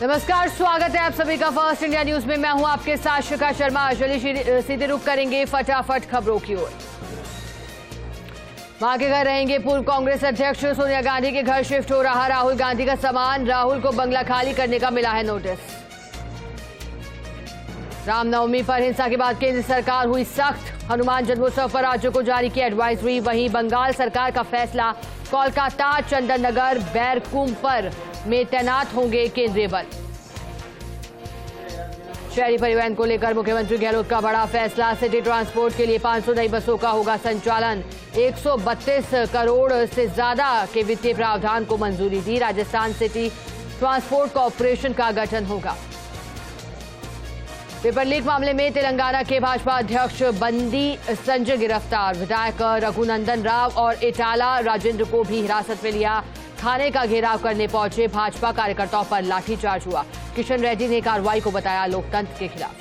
नमस्कार, स्वागत है आप सभी का फर्स्ट इंडिया न्यूज में। मैं हूं आपके साथ शिखा शर्मा। चलिए सीधे रुख करेंगे फटाफट खबरों की ओर। मां के घर रहेंगे पूर्व कांग्रेस अध्यक्ष सोनिया गांधी के घर शिफ्ट हो रहा राहुल गांधी का सामान। राहुल को बंगला खाली करने का मिला है नोटिस। रामनवमी पर हिंसा के बाद केंद्र सरकार हुई सख्त। हनुमान जन्मोत्सव पर राज्यों को जारी की एडवाइजरी। वहीं बंगाल सरकार का फैसला, कोलकाता, चंदन नगर, बैरकुम्पर में तैनात होंगे केंद्रीय बल। शहरी परिवहन को लेकर मुख्यमंत्री गहलोत का बड़ा फैसला। सिटी ट्रांसपोर्ट के लिए 500 नई बसों का होगा संचालन। 132 करोड़ से ज्यादा के वित्तीय प्रावधान को मंजूरी दी। राजस्थान सिटी ट्रांसपोर्ट कॉर्पोरेशन का गठन होगा। पेपर लीक मामले में तेलंगाना के भाजपा अध्यक्ष बंदी संजय गिरफ्तार। विधायक रघुनंदन राव और इटाला राजेंद्र को भी हिरासत में लिया। थाने का घेराव करने पहुंचे भाजपा कार्यकर्ताओं पर लाठीचार्ज हुआ। किशन रेड्डी ने कार्रवाई को बताया लोकतंत्र के खिलाफ।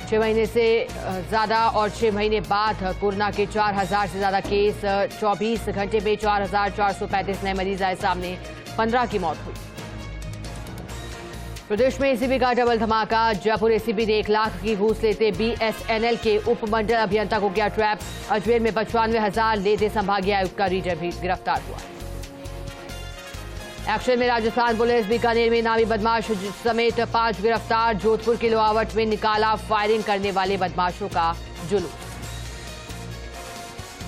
6 महीने से ज्यादा और 6 महीने बाद कोरोना के 4000 से ज्यादा केस। 24 घंटे में 4435 नए मरीज आए सामने। 15 की मौत हुई। प्रदेश में एसीबी का डबल धमाका। जयपुर एसीबी ने 1 लाख की घूस लेते बीएसएनएल के उपमंडल अभियंता को किया ट्रैप। अजमेर में 95,000 लेते संभागीय आयुक्त का रीडर भी गिरफ्तार हुआ। एक्शन में राजस्थान पुलिस। बीकानेर में नामी बदमाश समेत 5 गिरफ्तार। जोधपुर के लोहावट में निकाला फायरिंग करने वाले बदमाशों का जुलूस।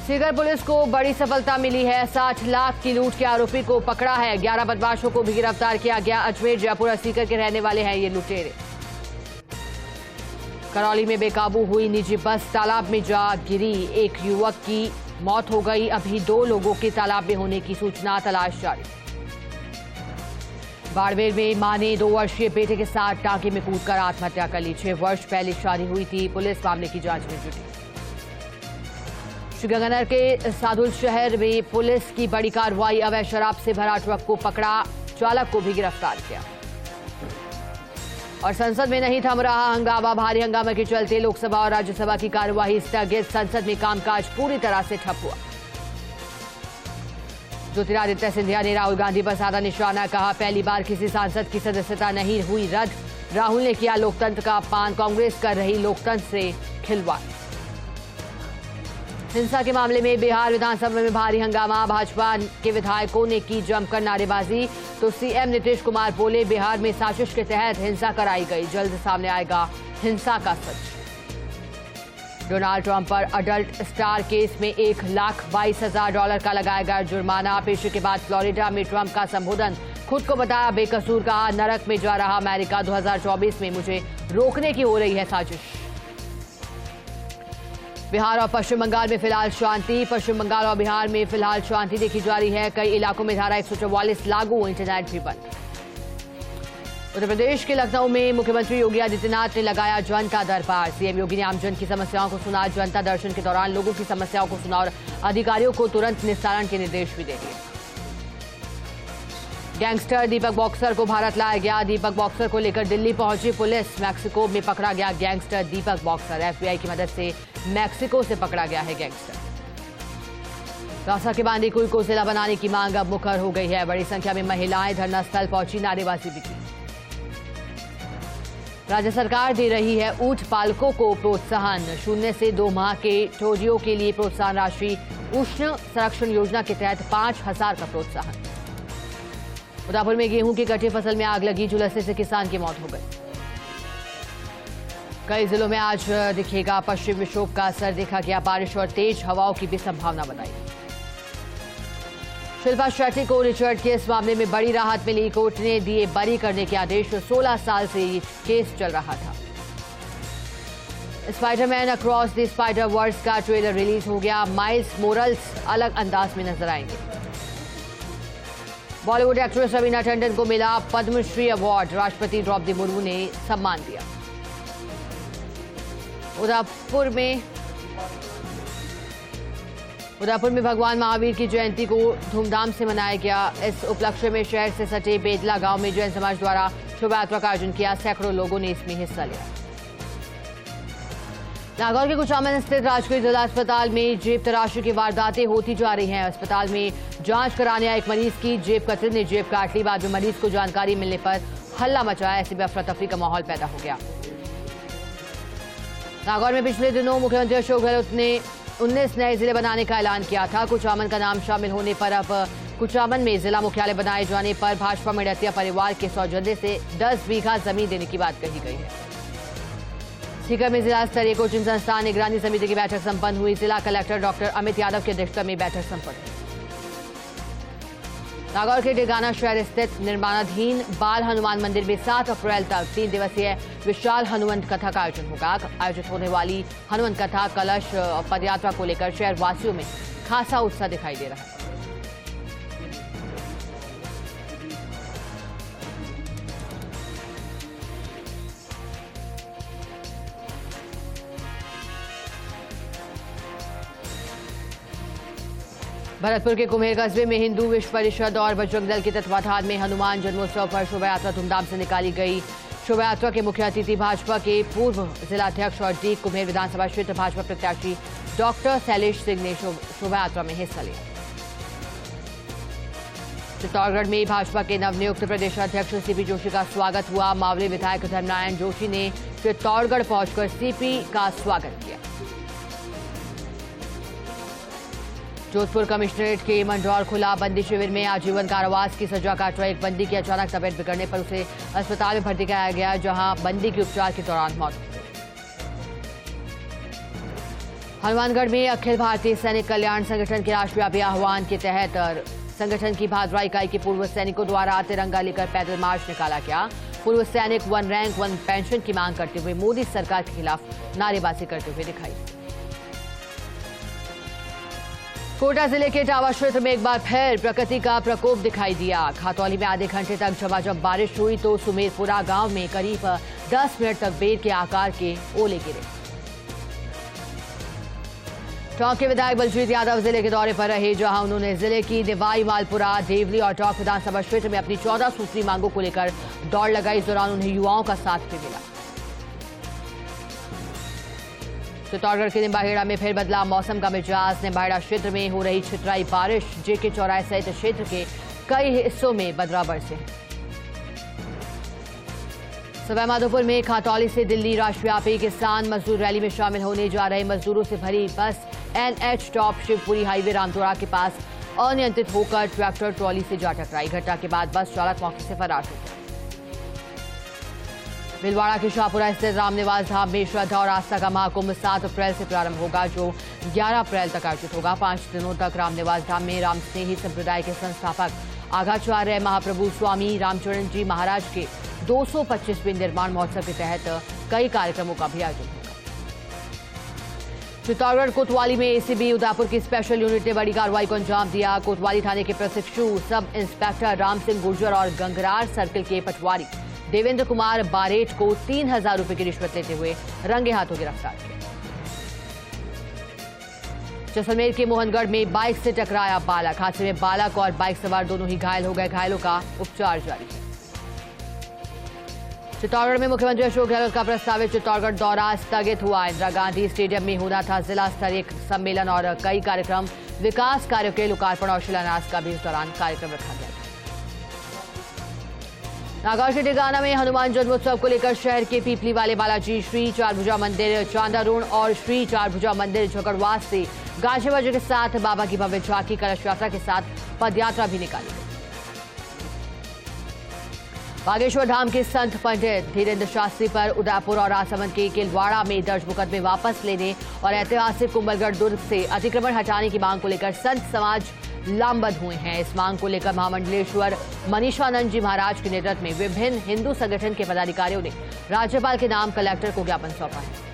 सीकर पुलिस को बड़ी सफलता मिली है। 60 लाख की लूट के आरोपी को पकड़ा है। 11 बदमाशों को भी गिरफ्तार किया गया। अजमेर, जयपुर और सीकर के रहने वाले हैं ये लुटेरे। करौली में बेकाबू हुई निजी बस तालाब में जा गिरी। 1 युवक की मौत हो गई। अभी 2 लोगों के तालाब में होने की सूचना, तलाश जारी। बाड़मेर में मां ने 2 वर्षीय बेटे के साथ टांके में कूदकर आत्महत्या कर ली। 6 वर्ष पहले शादी हुई थी। पुलिस मामले की जांच में जुटी। श्रीगंगानगर के साधुल शहर में पुलिस की बड़ी कार्रवाई। अवैध शराब से भरा ट्रक को पकड़ा। चालक को भी गिरफ्तार किया। और संसद में नहीं थम रहा हंगामा। भारी हंगामे के चलते लोकसभा और राज्यसभा की कार्यवाही स्थगित। संसद में कामकाज पूरी तरह से ठप हुआ। ज्योतिरादित्य सिंधिया ने राहुल गांधी पर साधा निशाना। कहा, पहली बार किसी सांसद की सदस्यता नहीं हुई रद्द। राहुल ने किया लोकतंत्र का अपमान। कांग्रेस कर रही लोकतंत्र से खिलवाड़। हिंसा के मामले में बिहार विधानसभा में भारी हंगामा। भाजपा के विधायकों ने की जमकर नारेबाजी तो सीएम नीतीश कुमार बोले, बिहार में साजिश के तहत हिंसा कराई गई। जल्द सामने आएगा हिंसा का सच। डोनाल्ड ट्रंप पर अडल्ट स्टार केस में $1,22,000 का लगाया गया जुर्माना। पेशी के बाद फ्लोरिडा में ट्रंप का संबोधन। खुद को बताया बेकसूर। कहा, नरक में जा रहा अमेरिका। 2024 में मुझे रोकने की हो रही है साजिश। बिहार और पश्चिम बंगाल में फिलहाल शांति। पश्चिम बंगाल और बिहार में फिलहाल शांति देखी जा रही है। कई इलाकों में धारा 144 लागू। इंटरनेट भी बंद। उत्तर प्रदेश के लखनऊ में मुख्यमंत्री योगी आदित्यनाथ ने लगाया जनता दरबार। सीएम योगी ने आमजन की समस्याओं को सुना। जनता दर्शन के दौरान लोगों की समस्याओं को सुना और अधिकारियों को तुरंत निस्तारण के निर्देश भी दे दिए। गैंगस्टर दीपक बॉक्सर को भारत लाया गया। दीपक बॉक्सर को लेकर दिल्ली पहुंची पुलिस। मैक्सिको में पकड़ा गया गैंगस्टर दीपक बॉक्सर। एफबीआई की मदद से मैक्सिको से पकड़ा गया है गैंगस्टर। दौसा के बांदीकुई को जिला बनाने की मांग अब मुखर हो गई है। बड़ी संख्या में महिलाएं धरना स्थल पहुंची, नारेबाजी भी की। राज्य सरकार दे रही है ऊंट पालकों को प्रोत्साहन। 0 से 2 माह के ठोडियों के लिए प्रोत्साहन राशि। उष्ण संरक्षण योजना के तहत 5,000 का प्रोत्साहन। उदयपुर में गेहूं की कटी फसल में आग लगी। झुलसने से किसान की मौत हो गई। कई जिलों में आज दिखेगा पश्चिम विक्षोभ का असर। देखा गया बारिश और तेज हवाओं की भी संभावना बताई। शिल्पा शेट्टी को रिचर्ड केस मामले में बड़ी राहत मिली। कोर्ट ने दिए बरी करने के आदेश। 16 साल से ये केस चल रहा था। Spiderman across the Spider-Verse का ट्रेलर रिलीज हो गया। माइल्स मोरल्स अलग अंदाज में नजर आएंगे। बॉलीवुड एक्ट्रेस रवीना टंडन को मिला पद्मश्री अवार्ड। राष्ट्रपति द्रौपदी मुर्मू ने सम्मान दिया। उदयपुर में भगवान महावीर की जयंती को धूमधाम से मनाया गया। इस उपलक्ष्य में शहर से सटे बेदला गांव में जैन समाज द्वारा शोभा यात्रा का आयोजन किया। सैकड़ों लोगों ने इसमें हिस्सा लिया। नागौर के कुचामन स्थित राजकीय जिला अस्पताल में जेब तराशी की वारदातें होती जा रही हैं। अस्पताल में जांच कराने आए एक मरीज की जेब कतरे ने जेब काट ली। बाद में मरीज को जानकारी मिलने पर हल्ला मचाया। ऐसे में अफरा तफरी का माहौल पैदा हो गया। नागौर में पिछले दिनों मुख्यमंत्री अशोक गहलोत ने 19 नए जिले बनाने का ऐलान किया था। कुचामन का नाम शामिल होने पर अब कुचामन में जिला मुख्यालय बनाए जाने पर भाजपा मेड़तिया परिवार के सौजन्य से 10 बीघा जमीन देने की बात कही गई है। सीकर में जिला स्तरीय कोचिंग संस्थान निगरानी समिति की बैठक संपन्न हुई। जिला कलेक्टर डॉक्टर अमित यादव की अध्यक्षता में बैठक संपन्न हुई। नागौर के डेगाना शहर स्थित निर्माणाधीन बाल हनुमान मंदिर में 7 अप्रैल तक 3 दिवसीय विशाल हनुमंत कथा का आयोजन होगा। आयोजित होने वाली हनुमंत कथा कलश पदयात्रा को लेकर शहर वासियों में खासा उत्साह दिखाई दे रहा है। भरतपुर के कुम्हेर कस्बे में हिंदू विश्व परिषद और बजरंग दल के तत्वाधान में हनुमान जन्मोत्सव पर शोभा यात्रा धूमधाम से निकाली गई। शोभा यात्रा के मुख्य अतिथि भाजपा के पूर्व जिलाध्यक्ष और डी कुम्हेर विधानसभा क्षेत्र भाजपा प्रत्याशी डॉक्टर शैलेश सिंह ने शोभा यात्रा में हिस्सा लिया। चित्तौड़गढ़ में भाजपा के नवनियुक्त प्रदेशाध्यक्ष सीपी जोशी का स्वागत हुआ। मावली विधायक धर्मनारायण जोशी ने चित्तौड़गढ़ पहुंचकर सीपी का स्वागत किया। जोधपुर कमिश्नरेट के मंडौर खुला बंदी शिविर में आजीवन कारावास की सजा काट रहे एक बंदी की अचानक तबीयत बिगड़ने पर उसे अस्पताल में भर्ती कराया गया, जहां बंदी की उपचार के दौरान मौत हो गई। हनुमानगढ़ में अखिल भारतीय सैनिक कल्याण संगठन के राष्ट्रव्यापी आह्वान के तहत संगठन की भादरा इकाई के पूर्व सैनिकों द्वारा तिरंगा लेकर पैदल मार्च निकाला गया। पूर्व सैनिक 1 रैंक 1 पेंशन की मांग करते हुए मोदी सरकार के खिलाफ नारेबाजी करते हुए दिखाई। कोटा जिले के टावा क्षेत्र में एक बार फिर प्रकृति का प्रकोप दिखाई दिया। खातौली में आधे घंटे तक झमाझम बारिश हुई तो सुमेरपुरा गांव में करीब 10 मिनट तक बेर के आकार के ओले गिरे। टोंक के विधायक बलजीत यादव जिले के दौरे पर रहे, जहां उन्होंने जिले की निवाई मालपुरा, देवली और टोंक विधानसभा क्षेत्र में अपनी 14 सूत्री मांगों को लेकर दौड़ लगाई। इस दौरान उन्हें युवाओं का साथ भी मिला। चित्तौड़गढ़ के निम्बाहेड़ा में फिर बदला मौसम का मिजाज। निम्बाहेड़ा क्षेत्र में हो रही छितराई बारिश जेके चौराहे सहित क्षेत्र के कई हिस्सों में बदला बरसे। सवाईमाधोपुर में खातौली से दिल्ली राष्ट्रव्यापी किसान मजदूर रैली में शामिल होने जा रहे मजदूरों से भरी बस NH टॉप शिवपुरी हाईवे रामतोड़ा के पास अनियंत्रित होकर ट्रैक्टर ट्रॉली से जा टकराई। घटना के बाद बस चालक मौके से फरार हो गया। भीलवाड़ा के शाहपुरा स्थित रामनिवास धाम में श्रद्धा और आस्था का महाकुंभ 7 अप्रैल से प्रारंभ होगा, जो 11 अप्रैल तक आयोजित होगा। 5 दिनों तक रामनिवास धाम में रामस्नेही संप्रदाय के संस्थापक आघाचार्य महाप्रभु स्वामी रामचरण जी महाराज के 225वें निर्माण महोत्सव के तहत कई कार्यक्रमों का भी आयोजन होगा। चित्तौड़गढ़ कोतवाली में ACB उदयपुर की स्पेशल यूनिट ने बड़ी कार्रवाई को अंजाम दिया। कोतवाली थाने के प्रशिक्षु सब इंस्पेक्टर राम सिंह गुर्जर और गंगरार सर्किल के पटवारी देवेंद्र कुमार बारेट को 3000 रुपए की रिश्वत लेते हुए रंगे हाथों गिरफ्तार किया। जैसलमेर के मोहनगढ़ में बाइक से टकराया बालक। हादसे में बालक और बाइक सवार दोनों ही घायल हो गए। घायलों का उपचार जारी है। चित्तौड़गढ़ में मुख्यमंत्री अशोक गहलोत का प्रस्तावित चित्तौड़गढ़ दौरा स्थगित हुआ। इंदिरा गांधी स्टेडियम में होना था जिला स्तरीय सम्मेलन और कई कार्यक्रम। विकास कार्यों के लोकार्पण और शिलान्यास का भी इस दौरान कार्यक्रम रखा गया। नागौर के डेगाना में हनुमान जन्मोत्सव को लेकर शहर के पीपली वाले बालाजी, श्री चारभुजा मंदिर चांदारोड़ और श्री चारभुजा मंदिर झगड़वास से गाजे बाजे के साथ बाबा की भव्य झांकी कलश यात्रा के साथ पदयात्रा भी निकाली गई। बागेश्वर धाम के संत पंडित धीरेन्द्र शास्त्री पर उदयपुर और राजसमंद के किलवाड़ा में दर्ज मुकदमे वापस लेने और ऐतिहासिक कुंभलगढ़ दुर्ग से अतिक्रमण हटाने की मांग को लेकर संत समाज लामबंद हुए हैं। इस मांग को लेकर महामंडलेश्वर मनीषानंद जी महाराज के नेतृत्व में विभिन्न हिंदू संगठन के पदाधिकारियों ने राज्यपाल के नाम कलेक्टर को ज्ञापन सौंपा है।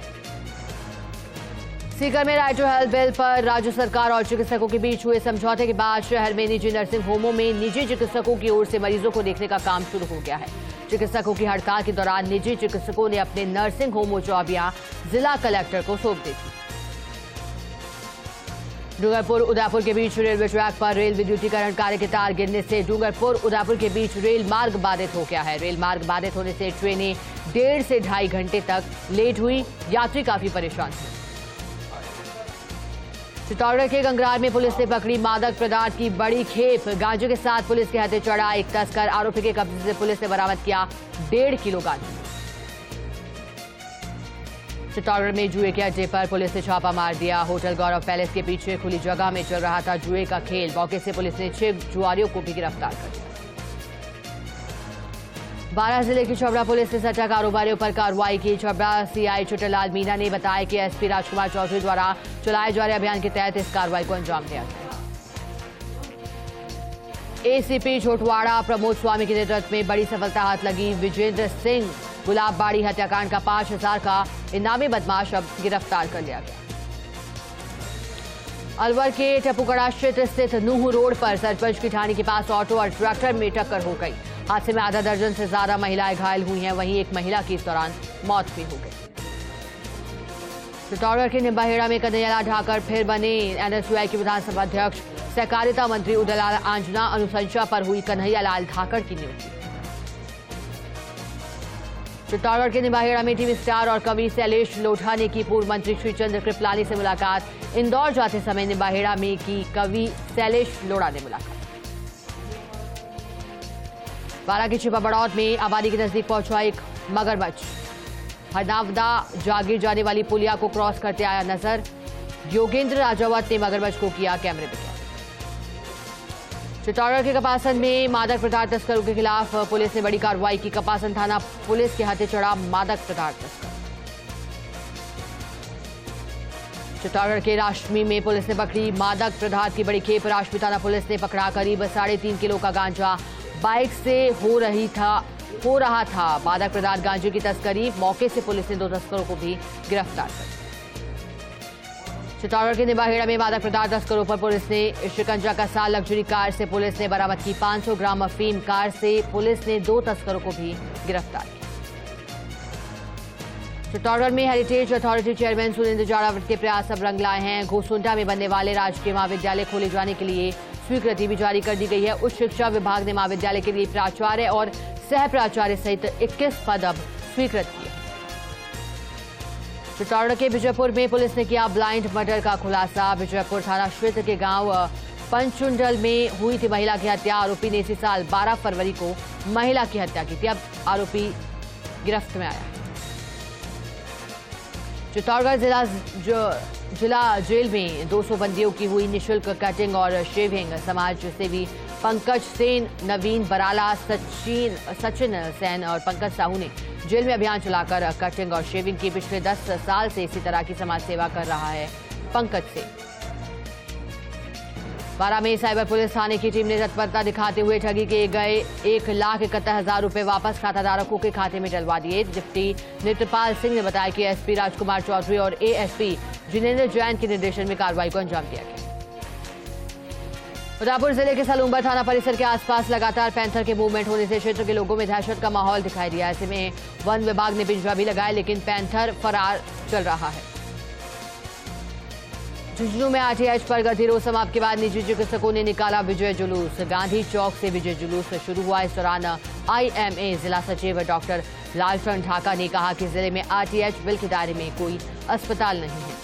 सीकर में राइट टू हेल्थ बिल पर राज्य सरकार और चिकित्सकों के बीच हुए समझौते के बाद शहर में निजी नर्सिंग होमों में निजी चिकित्सकों की ओर से मरीजों को देखने का काम शुरू हो गया है। चिकित्सकों की हड़ताल के दौरान निजी चिकित्सकों ने अपने नर्सिंग होमों चाबियां जिला कलेक्टर को सौंप दी थी। डूंगरपुर उदयपुर के बीच रेलवे ट्रैक पर रेल विद्युतीकरण कार्य के तार गिरने से डूंगरपुर उदयपुर के बीच रेल मार्ग बाधित हो गया है। रेल मार्ग बाधित होने से ट्रेनें 1.5 से 2.5 घंटे तक लेट हुई। यात्री काफी परेशान थे। चित्तौड़गढ़ के गंगरार में पुलिस ने पकड़ी मादक पदार्थ की बड़ी खेप। गांजे के साथ पुलिस के हथे चढ़ा एक तस्कर। आरोपी के कब्जे से पुलिस ने बरामद किया 1.5 किलो गांजा। चित्तौड़गढ़ में जुए के अड्डे पर पुलिस ने छापा मार दिया। होटल गौरव पैलेस के पीछे खुली जगह में चल रहा था जुए का खेल। मौके से पुलिस ने 6 जुआरियों को भी गिरफ्तार कर लिया। बारां जिले की छबड़ा पुलिस ने सट्टा कारोबारियों पर कार्रवाई की। छबड़ा सीआई छोटेलाल मीना ने बताया कि एसपी राजकुमार चौधरी द्वारा चलाए जा रहे अभियान के तहत इस कार्रवाई को अंजाम दिया गया। एसीपी छोटवाड़ा प्रमोद स्वामी के नेतृत्व में बड़ी सफलता हाथ लगी। विजेंद्र सिंह गुलाबबाड़ी हत्याकांड का 5,000 का इनामी बदमाश अब गिरफ्तार कर लिया गया। अलवर के टपुकड़ा क्षेत्र स्थित नूह रोड पर सरपंच की ठाणी के पास ऑटो और ट्रैक्टर में टक्कर हो गई। हादसे में आधा दर्जन से ज्यादा महिलाएं घायल हुई हैं, वहीं एक महिला की इस दौरान मौत भी हो गई। चित्तौड़गढ़ के निम्बाहेड़ा में कन्हैयालाल ढाकर फिर बने एनएसयूआई के विधानसभा अध्यक्ष। सहकारिता मंत्री उदयलाल आंजना अनुशंसा पर हुई कन्हैयालाल ढाकर की नियुक्ति। चित्तौड़गढ़ के निम्बाहेड़ा में टीवी स्टार और कवि शैलेश लोढ़ा ने की पूर्व मंत्री श्रीचंद्र कृपलानी से मुलाकात। इंदौर जाते समय निम्बाहेड़ा में की कवि शैलेश लोढ़ा ने मुलाकात। बारां की छिपा बड़ौत में आबादी के नजदीक पहुंचा एक मगरमच्छ। हरनावदा जागीर जाने वाली पुलिया को क्रॉस करते आया नजर। योगेंद्र राजावत ने मगरमच्छ को किया कैमरे में कैद। चित्तौड़गढ़ के कपासन में मादक पदार्थ तस्करों के खिलाफ पुलिस ने बड़ी कार्रवाई की। कपासन थाना पुलिस के हाथे चढ़ा मादक पदार्थ तस्कर। चित्तौड़गढ़ के राष्ट्रमी में पुलिस ने पकड़ी मादक पदार्थ की बड़ी खेप। राष्ट्रमी थाना पुलिस ने पकड़ा करीब 3.5 किलो का गांजा। बाइक से हो रहा था मादक पदार्थ गांजे की तस्करी। मौके से पुलिस ने 2 तस्करों को भी गिरफ्तार कर लिया। चित्तौड़गढ़ के निम्बाहेड़ा में मादक पदार्थ तस्करों पर पुलिस ने शिकंजा कसा। लग्जरी कार से पुलिस ने बरामद की 500 ग्राम अफीम। कार से पुलिस ने 2 तस्करों को भी गिरफ्तार किया। चित्तौड़गढ़ में heritage authority chairman Surendra Jadawat के प्रयास अब रंग लाए हैं। घोसुंडा में बनने वाले राजकीय महाविद्यालय खोले जाने के लिए स्वीकृति भी जारी कर दी गई है। उच्च शिक्षा विभाग ने महाविद्यालय के लिए प्राचार्य और सह प्राचार्य सहित 21 पद अब स्वीकृत किए। चित्तौड़गढ़ के विजयपुर में पुलिस ने किया ब्लाइंड मर्डर का खुलासा। विजयपुर थाना क्षेत्र के गांव पंचुंडल में हुई थी महिला की हत्या। आरोपी ने इसी साल 12 फरवरी को महिला की हत्या की थी। अब आरोपी गिरफ्त में आया। चित्तौड़गढ़ जिला जेल में 200 बंदियों की हुई निःशुल्क कटिंग और शेविंग। समाज सेवी पंकज सेन, नवीन बराला, सचिन सेन और पंकज साहू ने जेल में अभियान चलाकर कटिंग और शेविंग की। पिछले 10 साल से इसी तरह की समाज सेवा कर रहा है पंकज सेन। बारां में साइबर पुलिस थाने की टीम ने तत्परता दिखाते हुए ठगी के गए 1,71,000 रुपए वापस खाताधारकों के खाते में डलवा दिए। डिप्टी नित्यपाल सिंह ने बताया कि एसपी राजकुमार चौधरी और एएसपी जिनेंद्र जैन के निर्देशन में कार्रवाई को अंजाम दिया गया। उदयपुर जिले के सलूंबर थाना परिसर के आसपास लगातार पैंथर के मूवमेंट होने से क्षेत्र के लोगों में दहशत का माहौल दिखाई दिया। ऐसे में वन विभाग ने पिंजरा भी लगाया, लेकिन पैंथर फरार चल रहा है। झुंझुनू में आरटीएच पर गतिरोध समाप्त के बाद निजी चिकित्सकों ने निकाला विजय जुलूस। गांधी चौक से विजय जुलूस शुरू हुआ। इस दौरान आईएमए जिला सचिव डॉक्टर लालचंद ढाका ने कहा कि जिले में आरटीएच बिल के दायरे में कोई अस्पताल नहीं है।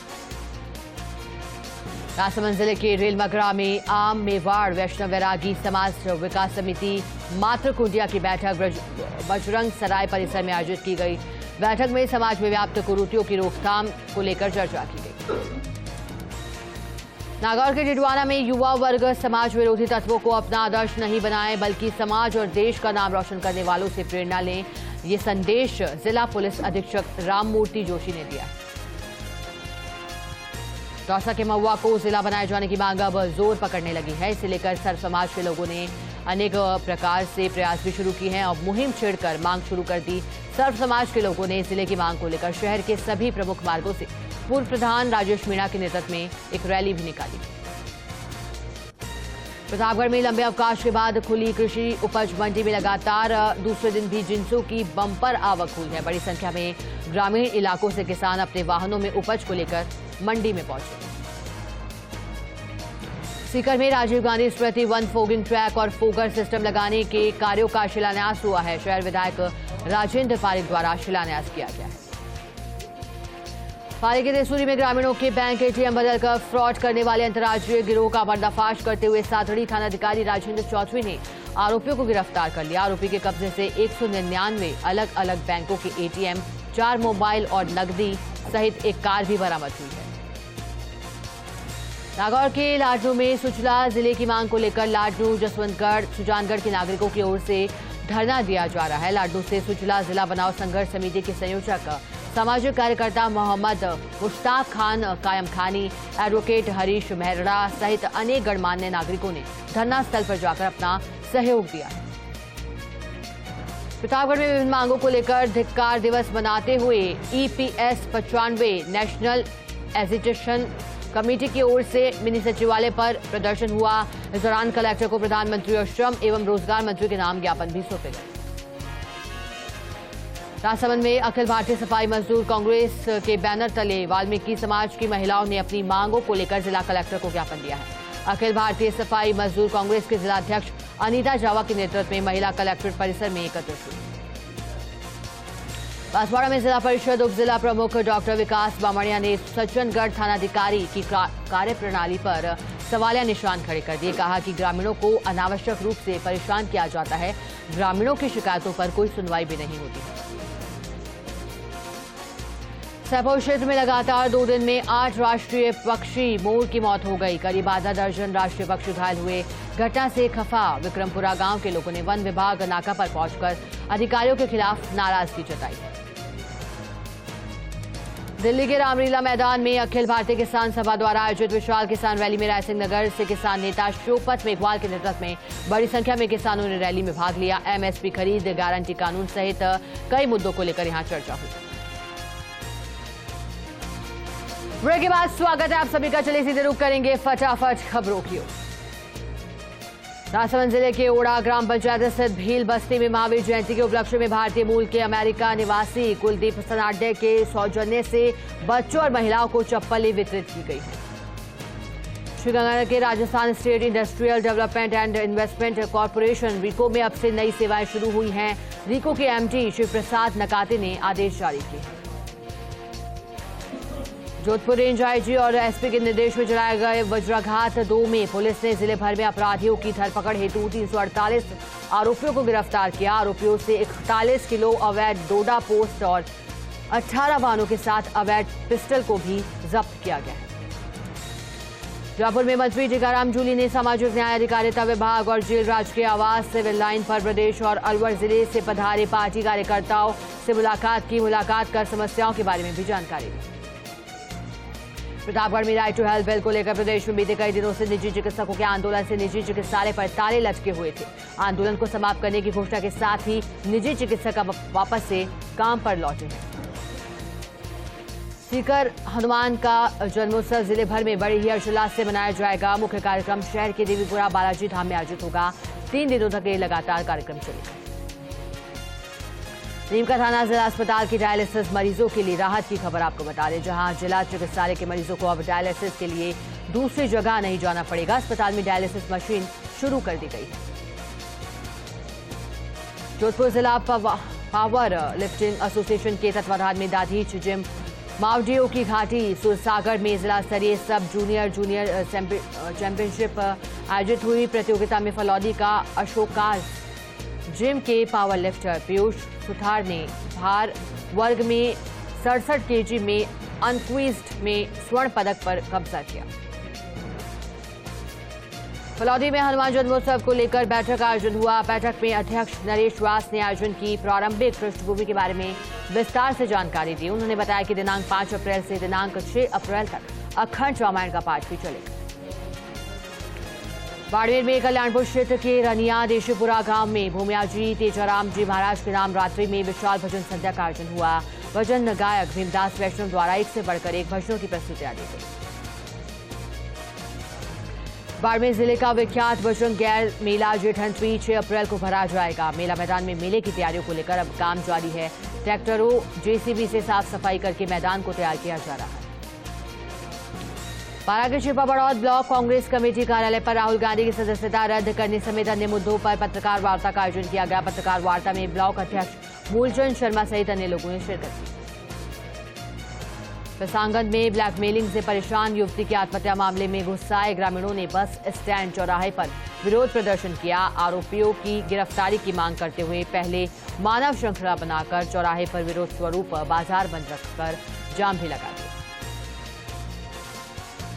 राजसमंद जिले के रेलमगरा में आम मेवाड़ वैष्णव वैरागी समाज विकास समिति मातृकुंडिया की बैठक बजरंग सराय परिसर में आयोजित की गई। बैठक में समाज में व्याप्त कुरीतियों की रोकथाम को लेकर चर्चा की गई। नागौर के डिडवाना में युवा वर्ग समाज विरोधी तत्वों को अपना आदर्श नहीं बनाएं, बल्कि समाज और देश का नाम रोशन करने वालों से प्रेरणा लें। ये संदेश जिला पुलिस अधीक्षक राममूर्ति जोशी ने दिया। दौसा के महुआ को जिला बनाए जाने की मांग अब जोर पकड़ने लगी है। इसे लेकर सर्व समाज के लोगों ने अनेक प्रकार से प्रयास भी शुरू किए हैं और मुहिम छेड़कर मांग शुरू कर दी। सर्व समाज के लोगों ने जिले की मांग को लेकर शहर के सभी प्रमुख मार्गों से पूर्व प्रधान राजेश मीणा के नेतृत्व में एक रैली भी निकाली। प्रतापगढ़ में लंबे अवकाश के बाद खुली कृषि उपज मंडी में लगातार दूसरे दिन भी जिंसों की बंपर आवक हुई है। बड़ी संख्या में ग्रामीण इलाकों से किसान अपने वाहनों में उपज को लेकर मंडी में पहुंचे। सीकर में राजीव गांधी स्मृति वन फोगिंग ट्रैक और फोगर सिस्टम लगाने के कार्यों का शिलान्यास हुआ है। शहर विधायक राजेंद्र पारिक द्वारा शिलान्यास किया गया है। पाली के देसूरी में ग्रामीणों के बैंक एटीएम बदलकर फ्रॉड करने वाले अंतर्राज्यीय गिरोह का पर्दाफाश करते हुए साथड़ी थानाधिकारी राजेंद्र चौधरी ने आरोपियों को गिरफ्तार कर लिया। आरोपी के कब्जे से 199 अलग अलग बैंकों के एटीएम, 4 मोबाइल और नकदी सहित एक कार भी बरामद हुई है। नागौर के लाडनू में सुचला जिले की मांग को लेकर लाडनू, जसवंतगढ़, सुजानगढ़ के नागरिकों की ओर से धरना दिया जा रहा है। लाडनू से सुचला जिला बनाओ संघर्ष समिति के संयोजक सामाजिक कार्यकर्ता मोहम्मद मुश्ताक खान कायम खानी, एडवोकेट हरीश मेहरा सहित अनेक गणमान्य नागरिकों ने धरना स्थल पर जाकर अपना सहयोग दिया। प्रतापगढ़ में विभिन्न मांगों को लेकर धिक्कार दिवस मनाते हुए EPS 95 नेशनल एजिटेशन कमेटी की ओर से मिनी सचिवालय पर प्रदर्शन हुआ। इस दौरान कलेक्टर को प्रधानमंत्री और श्रम एवं रोजगार मंत्री के नाम ज्ञापन भी सौंपे गए। राजसमंद में अखिल भारतीय सफाई मजदूर कांग्रेस के बैनर तले वाल्मीकि समाज की महिलाओं ने अपनी मांगों को लेकर जिला कलेक्टर को ज्ञापन दिया है। अखिल भारतीय सफाई मजदूर कांग्रेस के जिलाध्यक्ष अनीता जावा के नेतृत्व में महिला कलेक्ट्रेट परिसर में एकत्रित हुई। बांसवाड़ा में जिला परिषद उप जिला प्रमुख डॉक्टर विकास बामणिया ने सज्जनगढ़ थानाधिकारी की कार्यप्रणाली पर सवालिया निशान खड़े कर दिए। कहा कि ग्रामीणों को अनावश्यक रूप से परेशान किया जाता है, ग्रामीणों की शिकायतों पर कोई सुनवाई भी नहीं होती है। सैपौर क्षेत्र में लगातार 2 दिन में 8 राष्ट्रीय पक्षी मोर की मौत हो गई। करीब आधा दर्जन राष्ट्रीय पक्षी घायल हुए। घटना से खफा विक्रमपुरा गांव के लोगों ने वन विभाग नाका पर पहुंचकर अधिकारियों के खिलाफ नाराजगी जताई। दिल्ली के रामलीला मैदान में अखिल भारतीय किसान सभा द्वारा आयोजित विशाल किसान रैली में रायसिंह नगर से किसान नेता शोपत मेघवाल के नेतृत्व में बड़ी संख्या में किसानों ने रैली में भाग लिया। MSP खरीद, गारंटी कानून सहित कई मुद्दों को लेकर यहां चर्चा हुई। ब्रेक के बाद स्वागत है आप सभी का। चलिए सीधे रुख करेंगे फटाफट खबरों की ओर। राजसमंद जिले के ओड़ा ग्राम पंचायत स्थित भील बस्ती में महावीर जयंती के उपलक्ष्य में भारतीय मूल के अमेरिका निवासी कुलदीप सनाडे के सौजन्य से बच्चों और महिलाओं को चप्पलें वितरित की गई है। श्रीगंगानगर के Rajasthan state industrial development and investment corporation RIICO में अब से नई सेवाएं शुरू हुई हैं। रीको के MD शिव प्रसाद नकाते ने आदेश जारी किए। जोधपुर रेंज IG और SP के निर्देश में चलाए गए वज्राघात 2 में पुलिस ने जिले भर में अपराधियों की धरपकड़ हेतु 348 आरोपियों को गिरफ्तार किया। आरोपियों से 41 किलो अवैध डोडा पोस्ट और 18 वाहनों के साथ अवैध पिस्टल को भी जब्त किया गया है। जयपुर में मंत्री टीकाराम जूली ने सामाजिक न्याय अधिकारिता विभाग और जेल राज के आवास सिविल लाइन पर प्रदेश और अलवर जिले से पधारे पार्टी कार्यकर्ताओं से मुलाकात की। मुलाकात कर समस्याओं के बारे में भी जानकारी दी। प्रतापगढ़ में राइट टू हेल्थ बिल को लेकर प्रदेश में बीते कई दिनों से निजी चिकित्सकों के आंदोलन से निजी चिकित्सालय पर ताले लटके हुए थे। आंदोलन को समाप्त करने की घोषणा के साथ ही निजी चिकित्सक अब वापस से काम पर लौटे हैं। सीकर हनुमान का जन्मोत्सव जिले भर में बड़े ही हर्षोल्लास से मनाया जाएगा। मुख्य कार्यक्रम शहर के देवीपुरा बालाजी धाम में आयोजित होगा। 3 दिनों तक ये लगातार कार्यक्रम चलेगा। नीम का थाना जिला अस्पताल की डायलिसिस मरीजों के लिए राहत की खबर आपको बता दें, जहां जिला चिकित्सालय के मरीजों को अब डायलिसिस के लिए दूसरी जगह नहीं जाना पड़ेगा। अस्पताल में डायलिसिस मशीन शुरू कर दी गई है। जोधपुर जिला पावर लिफ्टिंग एसोसिएशन के तत्वाधान में दाधीच जिम मावडियो की घाटी सुरसागर में जिला स्तरीय सब जूनियर चैंपियनशिप आयोजित हुई। प्रतियोगिता में फलौदी का अशोकाज जिम के पावर लिफ्टर पीयूष सुथार ने भार वर्ग में 67 kg में अनक्विज्ड में स्वर्ण पदक पर कब्जा किया। फलौदी में हनुमान जन्मोत्सव को लेकर बैठक आयोजन हुआ। बैठक में अध्यक्ष नरेश व्यास ने आयोजन की प्रारंभिक पृष्ठभूमि के बारे में विस्तार से जानकारी दी। उन्होंने बताया कि दिनांक 5 अप्रैल से दिनांक 6 अप्रैल तक अखंड रामायण का पाठ भी चलेगा। बाड़मेर में कल्याणपुर क्षेत्र के रनिया देशीपुरा गांव में भूमियाजी तेजाराम जी महाराज के नाम रात्रि में विशाल भजन संध्या का आयोजन हुआ। भजन गायक भीमदास वैष्णव द्वारा एक से बढ़कर एक भजनों की प्रस्तुतियां दी गई। बाड़मेर जिले का विख्यात भजन गैर मेला जेठंतवी 6 अप्रैल को भरा जाएगा। मेला मैदान में मेले की तैयारियों को लेकर अब काम जारी है। ट्रैक्टरों JCB से साफ सफाई करके मैदान को तैयार किया जा रहा है। पारा के छिपा बड़ौद ब्लॉक कांग्रेस कमेटी कार्यालय पर राहुल गांधी की सदस्यता रद्द करने समेत अन्य मुद्दों पर पत्रकार वार्ता का आयोजन किया गया। पत्रकार वार्ता में ब्लॉक अध्यक्ष मूलचंद शर्मा सहित अन्य लोगों ने शिरकत की। पिसांगन में ब्लैकमेलिंग से परेशान युवती की आत्महत्या मामले में गुस्साए ग्रामीणों ने बस स्टैंड चौराहे पर विरोध प्रदर्शन किया। आरोपियों की गिरफ्तारी की मांग करते हुए पहले मानव श्रृंखला बनाकर चौराहे पर विरोध स्वरूप बाजार बंद रखकर जाम भी लगा दिया।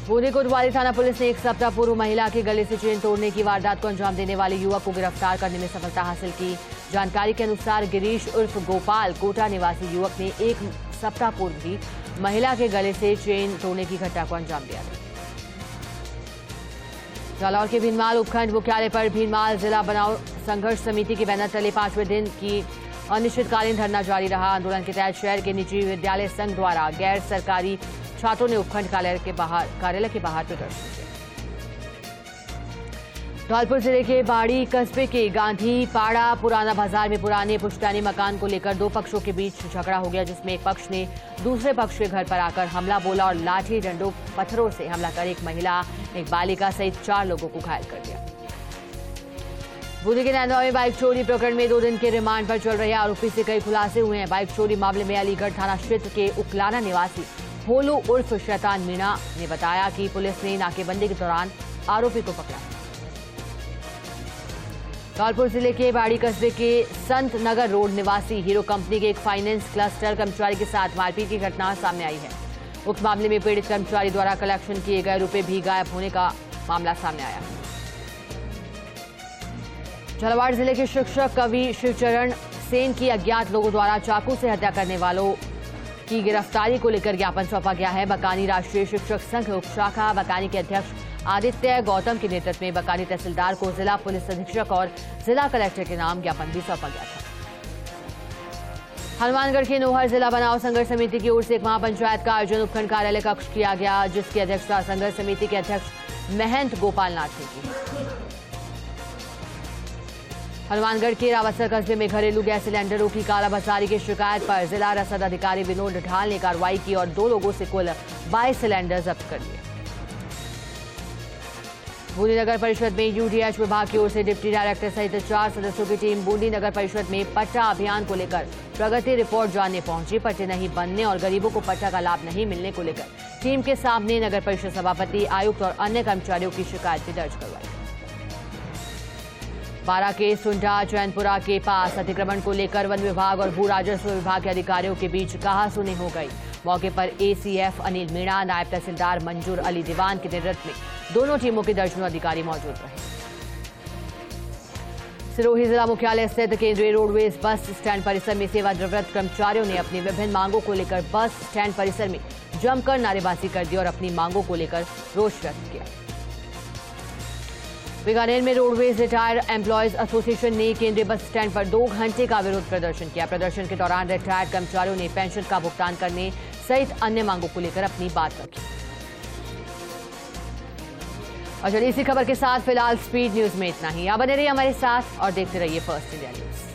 बूंदी कोतवाली थाना पुलिस ने एक सप्ताह पूर्व महिला के गले से चेन तोड़ने की वारदात को अंजाम देने वाले युवक को गिरफ्तार करने में सफलता हासिल की। जानकारी के अनुसार गिरीश उर्फ गोपाल कोटा निवासी युवक ने एक सप्ताह पूर्व भी महिला के गले से चेन तोड़ने की घटना को अंजाम दिया था। जालौर के भीनमाल उपखंड मुख्यालय पर भीनमाल जिला बनाओ संघर्ष समिति के बैनर तले 5वें दिन की अनिश्चितकालीन धरना जारी रहा। आंदोलन के तहत शहर के निजी विद्यालय संघ द्वारा गैर सरकारी छात्रों ने उपखंड कार्यालय के बाहर प्रदर्शन किया। धौलपुर जिले के बाड़ी कस्बे के गांधी पाड़ा पुराना बाजार में पुराने पुश्तैनी मकान को लेकर दो पक्षों के बीच झगड़ा हो गया, जिसमें एक पक्ष ने दूसरे पक्ष के घर पर आकर हमला बोला और लाठी डंडों पत्थरों से हमला कर एक महिला एक बालिका सहित 4 लोगों को घायल कर दिया। बूंदी के नैनवा में बाइक चोरी प्रकरण में 2 दिन के रिमांड पर चल रहे आरोपी से कई खुलासे हुए हैं। बाइक चोरी मामले में अलीगढ़ थाना क्षेत्र के उकलाना निवासी भोलू उर्फ शैतान मीणा ने बताया कि पुलिस ने नाकेबंदी के दौरान आरोपी को पकड़ा। धौलपुर जिले के बाड़ी कस्बे के संत नगर रोड निवासी हीरो कंपनी के एक फाइनेंस क्लस्टर कर्मचारी के साथ मारपीट की घटना सामने आई है। उक्त मामले में पीड़ित कर्मचारी द्वारा कलेक्शन किए गए रुपए भी गायब होने का मामला सामने आया है। झालावाड़ जिले के शिक्षक कवि शिवचरण सेन की अज्ञात लोगों द्वारा चाकू से हत्या करने वालों की गिरफ्तारी को लेकर ज्ञापन सौंपा गया है। बकानी राष्ट्रीय शिक्षक संघ उपशाखा बकानी के अध्यक्ष आदित्य गौतम के नेतृत्व में बकानी तहसीलदार को जिला पुलिस अधीक्षक और जिला कलेक्टर के नाम ज्ञापन भी सौंपा गया था। हनुमानगढ़ के नोहर जिला बनाओ संघर्ष समिति की ओर से एक महापंचायत का आयोजन उपखंड कार्यालय कक्ष किया गया, जिसकी अध्यक्षता संघर्ष समिति के अध्यक्ष महंत गोपाल नाथ ने की। हनुमानगढ़ के रावतसर कस्बे में घरेलू गैस सिलेंडरों की कालाबाजारी की शिकायत पर जिला रसद अधिकारी विनोद ढाल ने कार्रवाई की और 2 लोगों से कुल 22 सिलेंडर जब्त कर लिए। बूंदी नगर परिषद में यूडीएच विभाग की ओर से डिप्टी डायरेक्टर सहित 4 सदस्यों की टीम बूंदी नगर परिषद में पट्टा अभियान को लेकर प्रगति रिपोर्ट जानने पहुंची। पट्टे नहीं बनने और गरीबों को पट्टा का लाभ नहीं मिलने को लेकर टीम के सामने नगर परिषद सभापति, आयुक्त और अन्य कर्मचारियों की शिकायत भी दर्ज करवाई। बारा के सुंडा चैनपुरा के पास अतिक्रमण को लेकर वन विभाग और भू राजस्व विभाग के अधिकारियों के बीच कहासुनी हो गई। मौके पर एसीएफ अनिल मीणा, नायब तहसीलदार मंजूर अली दीवान के नेतृत्व में दोनों टीमों के दर्जनों अधिकारी मौजूद रहे। सिरोही जिला मुख्यालय स्थित केंद्रीय रोडवेज बस स्टैंड परिसर में सेवानिवृत्त कर्मचारियों ने अपनी विभिन्न मांगों को लेकर बस स्टैंड परिसर में जमकर नारेबाजी कर दी और अपनी मांगों को लेकर रोष व्यक्त किया। बीकानेर में रोडवेज रिटायर्ड एम्प्लॉयज एसोसिएशन ने केंद्रीय बस स्टैंड पर 2 घंटे का विरोध प्रदर्शन किया। प्रदर्शन के दौरान रिटायर्ड कर्मचारियों ने पेंशन का भुगतान करने सहित अन्य मांगों को लेकर अपनी बात रखी। और चलिए इसी खबर के साथ फिलहाल स्पीड न्यूज में इतना ही। आप बने रहिए हमारे साथ और देखते रहिए फर्स्ट इंडिया न्यूज।